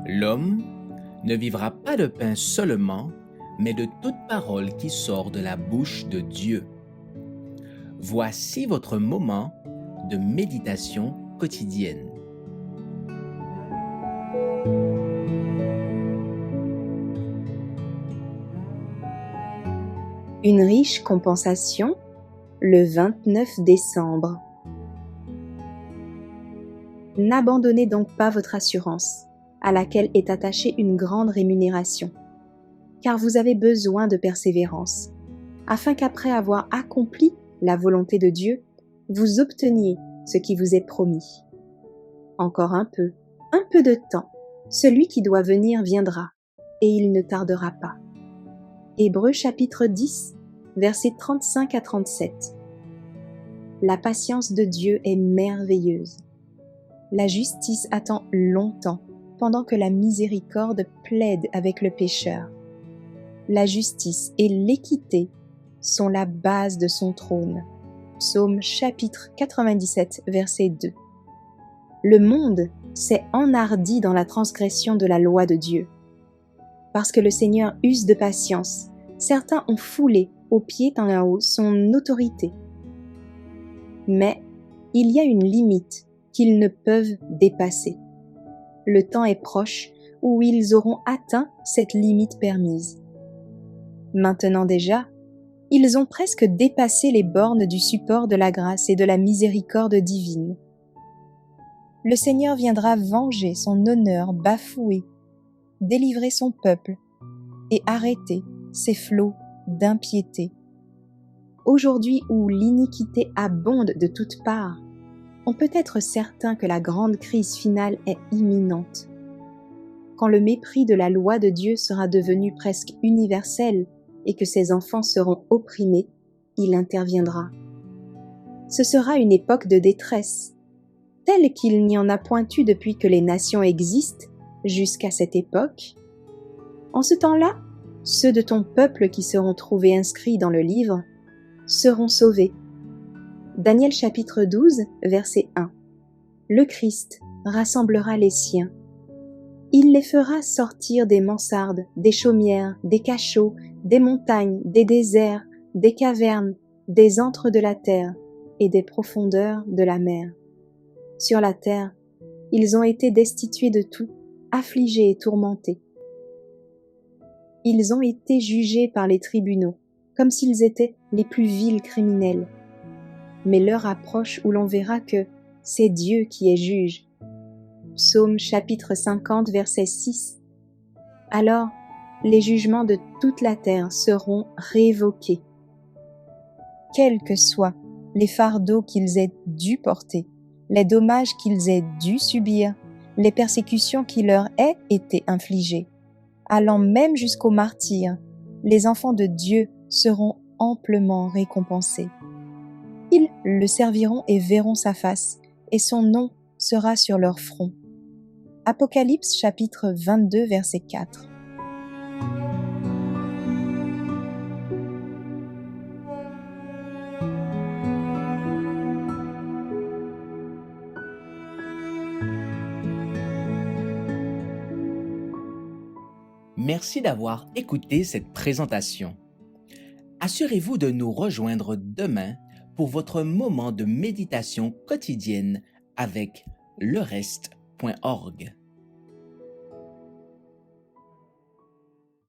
L'homme ne vivra pas de pain seulement, mais de toute parole qui sort de la bouche de Dieu. Voici votre moment de méditation quotidienne. Une riche compensation le 29 décembre. N'abandonnez donc pas votre assurance, à laquelle est attachée une grande rémunération, car vous avez besoin de persévérance, afin qu'après avoir accompli la volonté de Dieu, vous obteniez ce qui vous est promis. Encore un peu de temps, celui qui doit venir viendra, et il ne tardera pas. Hébreux chapitre 10, versets 35 à 37. La patience de Dieu est merveilleuse. La justice attend longtemps, pendant que la miséricorde plaide avec le pécheur. La justice et l'équité sont la base de son trône. Psaume chapitre 97, verset 2. Le monde s'est enhardi dans la transgression de la loi de Dieu. Parce que le Seigneur use de patience, certains ont foulé au pied en haut son autorité. Mais il y a une limite qu'ils ne peuvent dépasser. Le temps est proche où ils auront atteint cette limite permise. Maintenant déjà, ils ont presque dépassé les bornes du support de la grâce et de la miséricorde divine. Le Seigneur viendra venger son honneur bafoué, délivrer son peuple et arrêter ses flots d'impiété. Aujourd'hui où l'iniquité abonde de toutes parts, on peut être certain que la grande crise finale est imminente. Quand le mépris de la loi de Dieu sera devenu presque universel et que ses enfants seront opprimés, il interviendra. Ce sera une époque de détresse, telle qu'il n'y en a point eu depuis que les nations existent jusqu'à cette époque. En ce temps-là, ceux de ton peuple qui seront trouvés inscrits dans le livre seront sauvés. Daniel chapitre 12, verset 1. Le Christ rassemblera les siens. Il les fera sortir des mansardes, des chaumières, des cachots, des montagnes, des déserts, des cavernes, des antres de la terre et des profondeurs de la mer. Sur la terre, ils ont été destitués de tout, affligés et tourmentés. Ils ont été jugés par les tribunaux, comme s'ils étaient les plus vils criminels. Mais l'heure approche où l'on verra que c'est Dieu qui est juge. Psaume chapitre 50, verset 6. Alors, les jugements de toute la terre seront révoqués. Quels que soient les fardeaux qu'ils aient dû porter, les dommages qu'ils aient dû subir, les persécutions qui leur aient été infligées, allant même jusqu'au martyre, les enfants de Dieu seront amplement récompensés. Ils le serviront et verront sa face, et son nom sera sur leur front. Apocalypse chapitre 22, verset 4. Merci d'avoir écouté cette présentation. Assurez-vous de nous rejoindre demain pour votre moment de méditation quotidienne avec lereste.org.